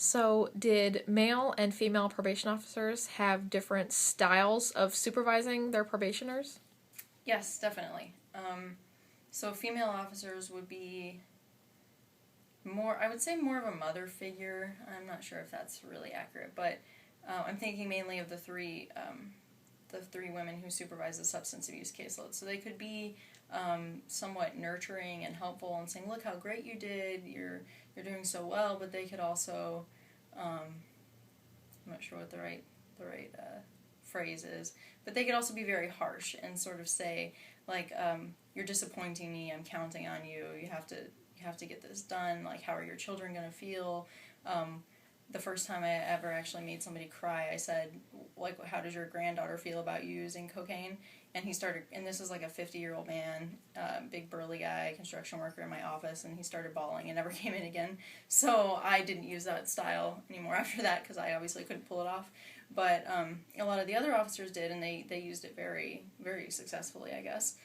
So, did male and female probation officers have different styles of supervising their probationers? Yes, definitely. So female officers would be more, I would say more of a mother figure. I'm not sure if that's really accurate, but I'm thinking mainly of the three women who supervise the substance abuse caseload. So they could be somewhat nurturing and helpful and saying, "Look how great you did. You're doing so well." But they could also, I'm not sure what the right phrase is, but they could also be very harsh and sort of say, like, "You're disappointing me. I'm counting on you. You have to get this done. Like, how are your children going to feel?" The first time I ever actually made somebody cry, I said, like, "How does your granddaughter feel about you using cocaine?" And he started, and this is like a 50-year-old man, big burly guy, construction worker in my office, and he started bawling and never came in again. So I didn't use that style anymore after that because I obviously couldn't pull it off. But a lot of the other officers did, and they used it very, very successfully, I guess.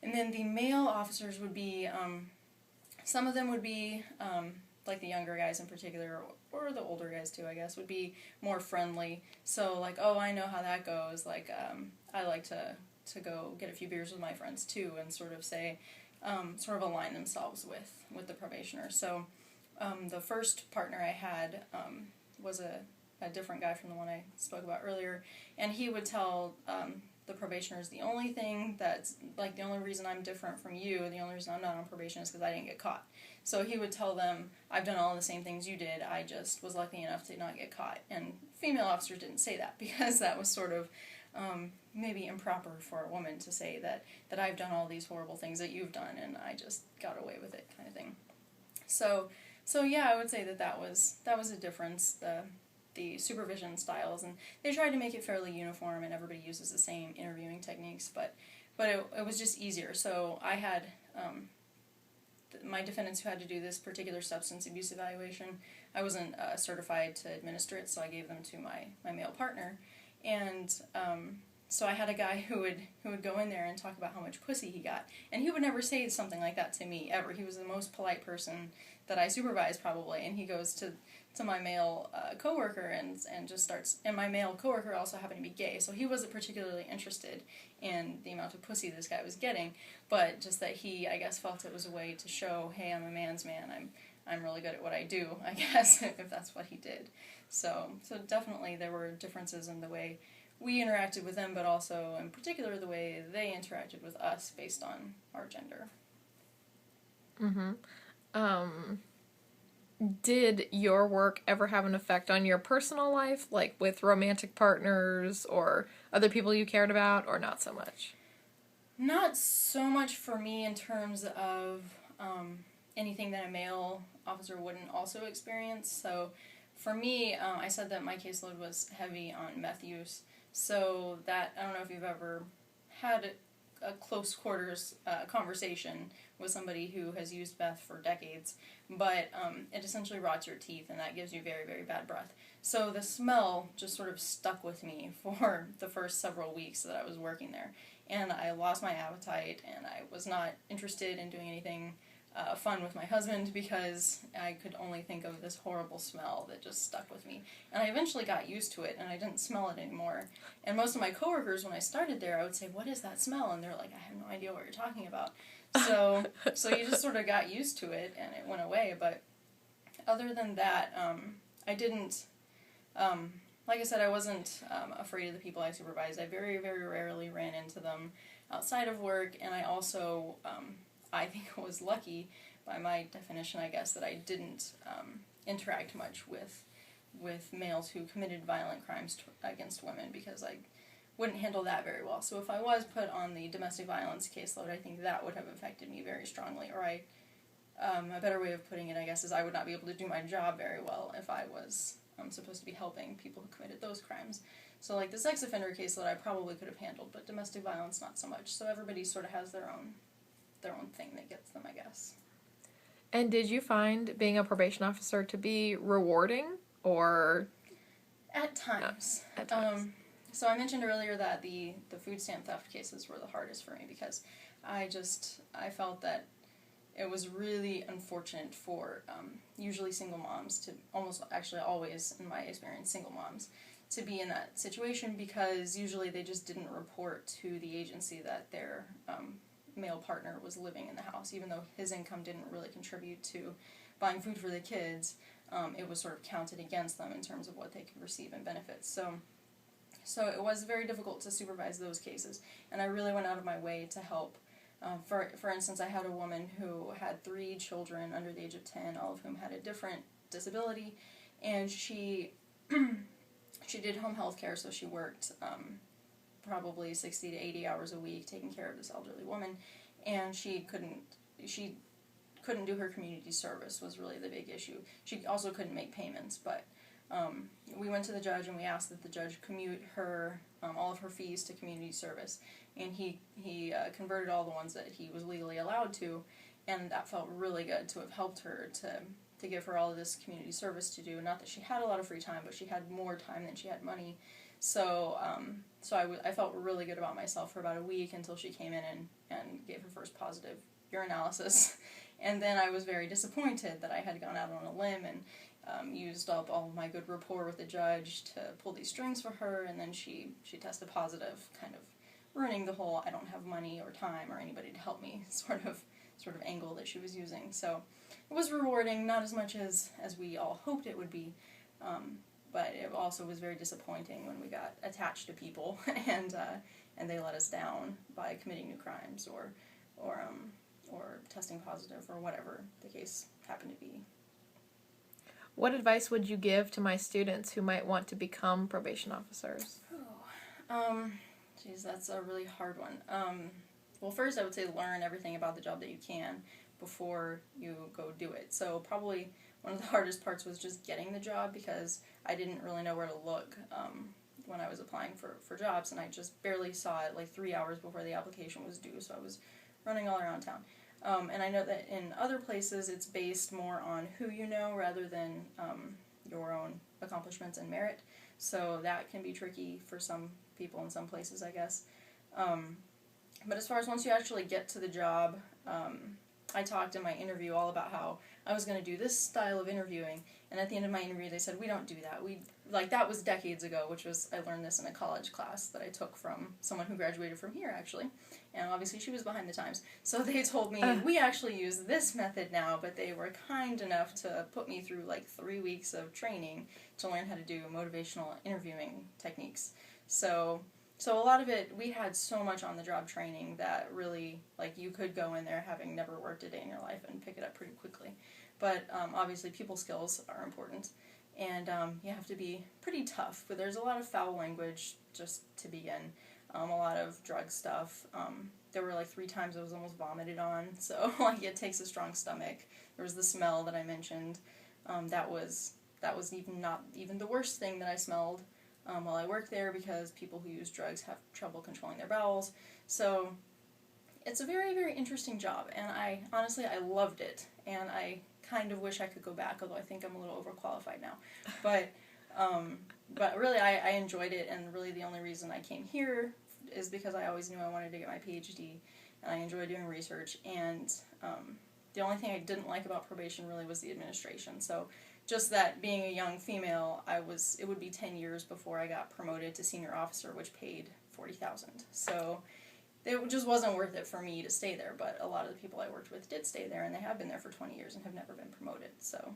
And then the male officers would be, some of them would be, like the younger guys in particular, or the older guys too, I guess, would be more friendly. So, like, "Oh, I know how that goes. Like, I like to go get a few beers with my friends too," and sort of say, sort of align themselves with the probationer. So, the first partner I had was a different guy from the one I spoke about earlier, and he would tell the probationers, "The only thing that's, like, the only reason I'm different from you, the only reason I'm not on probation is because I didn't get caught." So he would tell them, "I've done all the same things you did, I just was lucky enough to not get caught." And female officers didn't say that because that was sort of maybe improper for a woman to say that I've done all these horrible things that you've done and I just got away with it, kind of thing. So yeah, I would say that was a difference, the supervision styles, and they tried to make it fairly uniform and everybody uses the same interviewing techniques, but it was just easier. So I had my defendants who had to do this particular substance abuse evaluation. I wasn't certified to administer it, so I gave them to my male partner, and so I had a guy who would go in there and talk about how much pussy he got, and he would never say something like that to me ever. He was the most polite person that I supervised probably, and he goes to my male coworker and just starts, and my male coworker also happened to be gay, so he wasn't particularly interested in the amount of pussy this guy was getting, but just that he, I guess, felt it was a way to show, "Hey, I'm a man's man. I'm really good at what I do," I guess, if that's what he did. So definitely there were differences in the way we interacted with them, but also in particular the way they interacted with us based on our gender. Mm-hmm. Um, did your work ever have an effect on your personal life, like with romantic partners or other people you cared about, or not so much? Not so much for me in terms of anything that a male officer wouldn't also experience. So for me, I said that my caseload was heavy on meth use. So that, I don't know if you've ever had a close quarters conversation with somebody who has used meth for decades, but it essentially rots your teeth and that gives you very, very bad breath. So the smell just sort of stuck with me for the first several weeks that I was working there. And I lost my appetite and I was not interested in doing anything fun with my husband because I could only think of this horrible smell that just stuck with me. And I eventually got used to it and I didn't smell it anymore. And most of my coworkers, when I started there, I would say, "What is that smell?" And they're like, "I have no idea what you're talking about." So you just sort of got used to it and it went away. But other than that, I didn't, like I said, I wasn't afraid of the people I supervised. I very, very rarely ran into them outside of work, and I also, I think I was lucky, by my definition, I guess, that I didn't interact much with males who committed violent crimes against women, because I wouldn't handle that very well. So if I was put on the domestic violence caseload, I think that would have affected me very strongly, or a better way of putting it, I guess, is I would not be able to do my job very well if I was supposed to be helping people who committed those crimes. So like the sex offender caseload I probably could have handled, but domestic violence not so much. So everybody sort of has their own thing that gets them, I guess. And did you find being a probation officer to be rewarding, or At times. at times? So I mentioned earlier that the food stamp theft cases were the hardest for me because I felt that it was really unfortunate for usually single moms to, almost actually always in my experience, single moms to be in that situation, because usually they just didn't report to the agency that their male partner was living in the house, even though his income didn't really contribute to buying food for the kids. It was sort of counted against them in terms of what they could receive in benefits. So it was very difficult to supervise those cases, and I really went out of my way to help. For instance, I had a woman who had 3 children under the age of 10, all of whom had a different disability, and she she did home health care, so she worked probably 60 to 80 hours a week taking care of this elderly woman, and she couldn't do her community service was really the big issue. She also couldn't make payments, but we went to the judge and we asked that the judge commute her all of her fees to community service, and he converted all the ones that he was legally allowed to, and that felt really good to have helped her to give her all of this community service to do. Not that she had a lot of free time, but she had more time than she had money. So I felt really good about myself for about a week until she came in and gave her first positive urinalysis. And then I was very disappointed that I had gone out on a limb and used up all of my good rapport with the judge to pull these strings for her, and then she tested positive, kind of ruining the whole I don't have money or time or anybody to help me sort of angle that she was using. So it was rewarding, not as much as we all hoped it would be, but it also was very disappointing when we got attached to people and they let us down by committing new crimes or testing positive or whatever the case happened to be. What advice would you give to my students who might want to become probation officers? Geez, that's a really hard one. Well, first I would say learn everything about the job that you can before you go do it. So probably one of the hardest parts was just getting the job, because I didn't really know where to look when I was applying for jobs, and I just barely saw it like 3 hours before the application was due, so I was running all around town. And I know that in other places it's based more on who you know rather than your own accomplishments and merit, so that can be tricky for some people in some places, I guess. But as far as once you actually get to the job, I talked in my interview all about how I was going to do this style of interviewing, and at the end of my interview they said, we don't do that. That was decades ago, I learned this in a college class that I took from someone who graduated from here, actually, and obviously she was behind the times. So they told me, we actually use this method now, but they were kind enough to put me through 3 weeks of training to learn how to do motivational interviewing techniques. So a lot of it, we had so much on the job training that really, you could go in there having never worked a day in your life and pick it up pretty quickly. But obviously people skills are important, and you have to be pretty tough. But there's a lot of foul language just to begin, a lot of drug stuff. There were 3 times I was almost vomited on, so it takes a strong stomach. There was the smell that I mentioned. That was not even the worst thing that I smelled while I worked there, because people who use drugs have trouble controlling their bowels. So it's a very, very interesting job, and I loved it, and I kind of wish I could go back, although I think I'm a little overqualified now. But really I enjoyed it, and really the only reason I came here is because I always knew I wanted to get my PhD, and I enjoy doing research, and the only thing I didn't like about probation really was the administration. So just that being a young female, it would be 10 years before I got promoted to senior officer, which paid $40,000. So it just wasn't worth it for me to stay there, but a lot of the people I worked with did stay there, and they have been there for 20 years and have never been promoted, so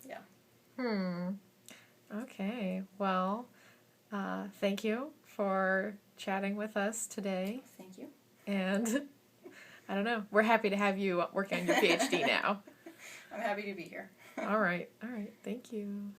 yeah. Okay, well, thank you for chatting with us today. Thank you. And I don't know, we're happy to have you working on your PhD now. I'm happy to be here. All right, thank you.